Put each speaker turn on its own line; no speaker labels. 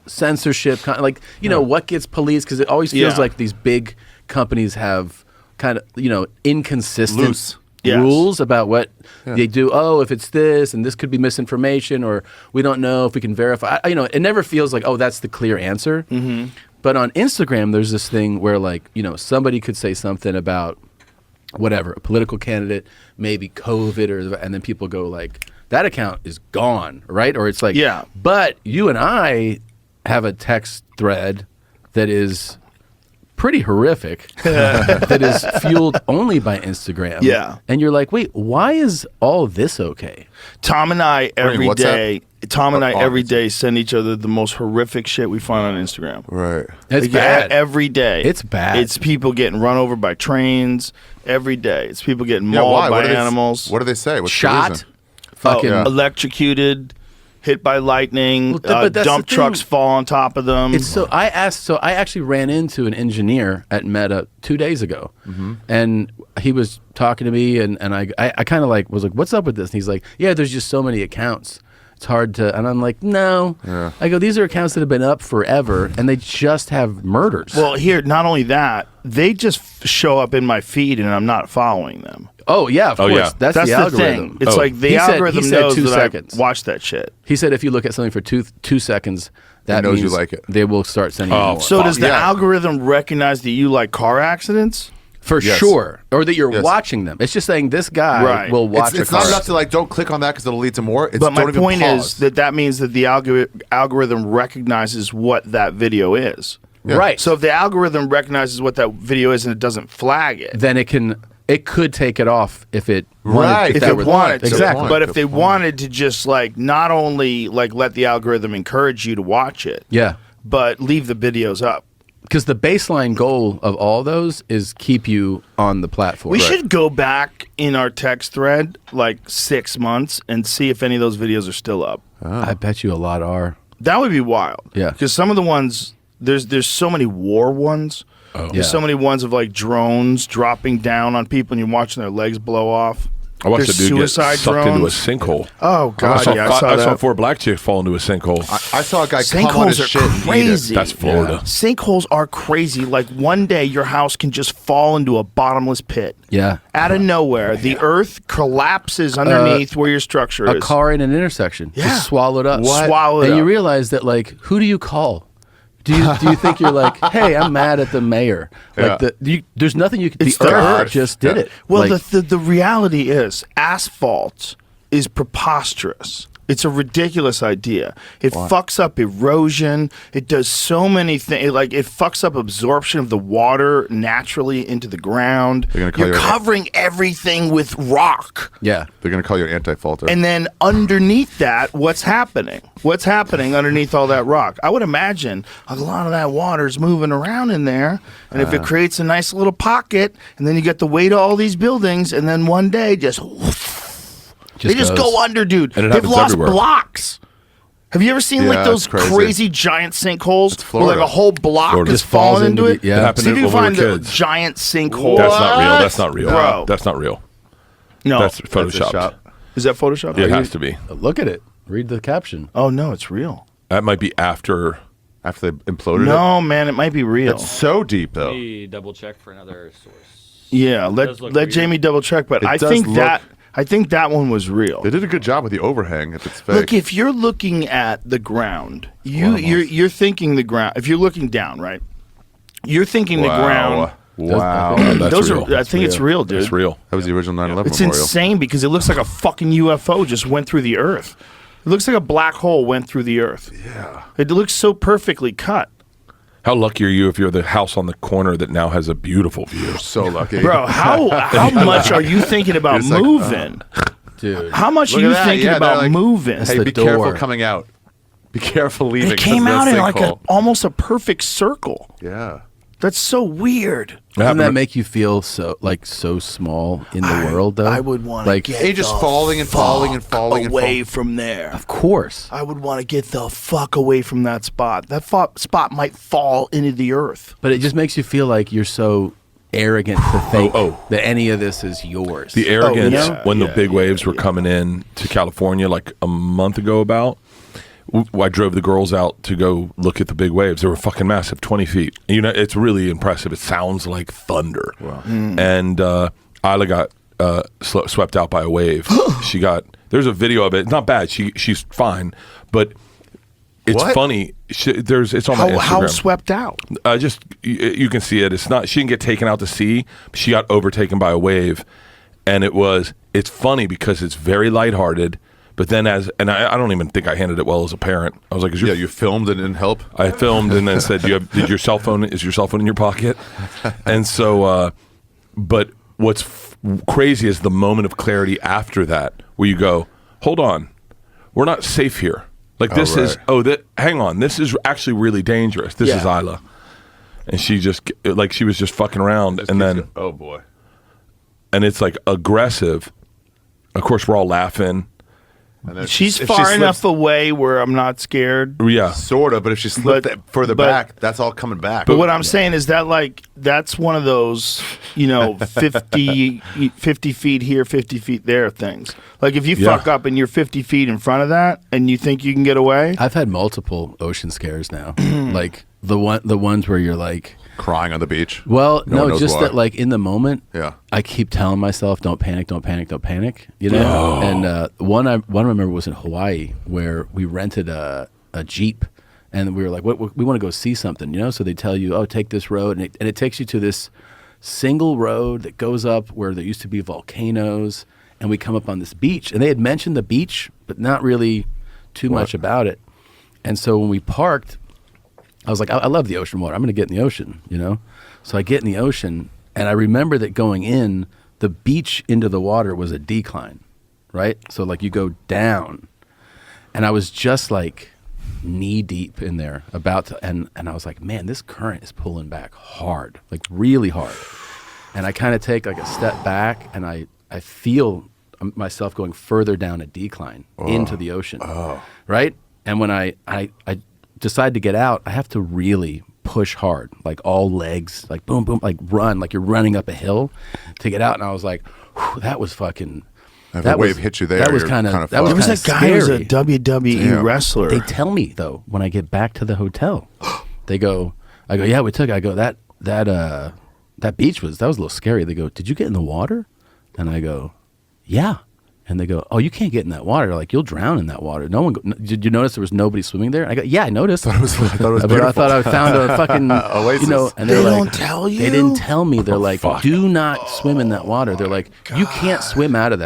censorship, like what gets policed, because it always feels like these big companies have kind of inconsistent rules about what they do. Oh, if it's this and this could be misinformation, or we don't know if we can verify. It never feels like, oh, that's the clear answer. Mm-hmm. But on Instagram, there's this thing where somebody could say something about whatever, a political candidate, maybe COVID, and then people go like, that account is gone, right? Or it's like, but you and I have a text thread that is pretty horrific that is fueled only by Instagram. Yeah. And you're like, wait, why is all this okay?
Tom and I every day send each other the most horrific shit we find on Instagram.
Right.
It's bad.
Every day.
It's bad.
It's people getting run over by trains every day. It's people getting mauled by animals.
What do they say? What's
shot?
Fucking electrocuted. Hit by lightning, dump trucks fall on top of them.
I actually ran into an engineer at Meta 2 days ago, and he was talking to me, and I kind of was like, what's up with this? And he's like, yeah, there's just so many accounts. It's hard to, and I'm like, no. Yeah. I go, these are accounts that have been up forever, and they just have murders.
Well, here, not only that, they just show up in my feed, and I'm not following them.
Oh, yeah, of course. Yeah. That's the algorithm.
Thing. It's like the algorithm knows 2 seconds. I watch that shit.
He said if you look at something for two seconds, that
knows
means
you like it.
They will start sending you more.
So does the algorithm recognize that you like car accidents?
For sure. Or that you're watching them. It's just saying this guy will watch
It's not enough to don't click on that because it'll lead to more.
But my point is that means that the algorithm recognizes what that video is.
Yeah. Right.
So if the algorithm recognizes what that video is and it doesn't flag it,
then it could take it off if it wanted.
Right. If it wanted to.
Exactly.
But if they wanted to just not only let the algorithm encourage you to watch it, but leave the videos up.
Because the baseline goal of all those is keep you on the platform.
We should go back in our text thread 6 months and see if any of those videos are still up.
Oh. I bet you a lot are.
That would be wild.
Yeah.
Because some of the ones, there's so many war ones. Oh. There's so many ones of drones dropping down on people and you're watching their legs blow off.
I watched a dude get sucked
drones
into a sinkhole.
Oh, God,
I saw 4 black chicks fall into a sinkhole.
I saw a guy come on his shit and
crazy.
That's Florida.
Yeah. Sinkholes are crazy. One day your house can just fall into a bottomless pit.
Yeah.
Out of nowhere. The earth collapses underneath where your structure is.
A car in an intersection. Yeah. Just swallowed up.
Swallowed up.
And you realize that, who do you call? Do you think you're hey, I'm mad at the mayor? There's nothing you can. The earth just did it.
Well, the reality is, asphalt is preposterous. It's a ridiculous idea. It fucks up erosion. It does so many things. It fucks up absorption of the water naturally into the ground. You're covering everything with rock.
Yeah.
They're going to call you an anti-faulter.
And then underneath that, what's happening? What's happening underneath all that rock? I would imagine a lot of that water's moving around in there. And if it creates a nice little pocket, and then you get the weight of all these buildings, and then one day they just go under, dude. They've lost blocks. Have you ever seen those crazy giant sinkholes where a whole block is falling into it?
Yeah, it happened when we were kids.
Giant sinkhole.
That's not real.
Bro.
That's not real.
No,
that's Photoshopped.
Is that Photoshopped?
Yeah, it has to be.
Look at it. Read the caption.
Oh no, it's real.
That might be after
they imploded.
No, man, it might be real.
It's so deep though.
Let me double check for another source.
Yeah, let Jamie double check, but I think that one was real.
They did a good job with the overhang if it's fake.
Look, if you're looking at the ground, you're thinking the ground. If you're looking down, right? You're thinking the ground.
Wow.
That's real.
I think it's real, dude.
It's real.
That was the original 9/11
It's
memorial.
insane because it looks like a fucking UFO just went through the earth. It looks like a black hole went through the earth.
Yeah.
It looks so perfectly cut.
How lucky are you if you're the house on the corner that now has a beautiful view?
You're so lucky.
Bro, how much are you thinking about moving?
Dude.
How much are you thinking about moving?
Hey, be careful coming out. Be careful leaving.
It came out in almost a perfect circle.
Yeah.
That's so weird.
Doesn't that make you feel so small in the world, though?
I would want to get
just falling and falling and falling
away from there.
Of course.
I would want to get the fuck away from that spot. That spot might fall into the earth.
But it just makes you feel like you're so arrogant to think that any of this is yours.
The arrogance when the big waves were coming in to California a month ago I drove the girls out to go look at the big waves. They were fucking massive, 20 feet. You know, it's really impressive. It sounds like thunder. Wow. And Isla got swept out by a wave. There's a video of it. It's not bad. She's fine, but it's funny. It's on my Instagram.
How swept out?
You can see it. It's not. She didn't get taken out to sea. But she got overtaken by a wave, and it's funny because it's very lighthearted. But then I don't even think I handled it well as a parent. I was like,
you filmed and didn't help?
I filmed and then said, is your cell phone in your pocket? And so, but what's crazy is the moment of clarity after that, where you go, hold on, we're not safe here. Like hang on, this is actually really dangerous. This is Isla. And she was just fucking around. And then,
oh boy.
And it's like aggressive. Of course, we're all laughing.
She's far enough away where I'm not scared.
Yeah,
sort of. But if she slipped further back, that's all coming back.
But what I'm saying is that that's one of those 50 feet here, 50 feet there things. Like if you fuck up and you're 50 feet in front of that and you think you can get away.
I've had multiple ocean scares now. Like the ones where you're like
crying on the beach.
Well, no, just that like in the moment.
Yeah.
I keep telling myself, don't panic, don't panic, don't panic. You know. And one I remember was in Hawaii where we rented a Jeep, and we were like, we want to go see something, you know. So they tell you, oh, take this road, and it takes you to this single road that goes up where there used to be volcanoes, and we come up on this beach, and they had mentioned the beach, but not really too much about it. And so when we parked, I was like, I love the ocean water. I'm going to get in the ocean, you know? So I get in the ocean, and I remember that going in, the beach into the water was a decline, right? So like you go down, and I was just like knee deep in there and I was like, man, this current is pulling back hard, like really hard. And I kind of take like a step back, and I feel myself going further down a decline into the ocean, right? And when I decide to get out, I have to really push hard, like all legs, like boom, boom, like run, like you're running up a hill to get out. And I was like, that was fucking.
If a wave hit you there,
that was kind of.
There was that guy who was a WWE wrestler.
They tell me though when I get back to the hotel, I go, yeah, we took it. I go, that beach that was a little scary. They go, did you get in the water? And I go, yeah. And they go, oh, you can't get in that water. Like, you'll drown in that water. Did you notice there was nobody swimming there? And I go, yeah, I noticed.
I thought it was
but I thought I found a fucking,
oasis.
And
they don't tell you?
They didn't tell me. They're like, do not swim in that water. They're like, you can't swim out of that.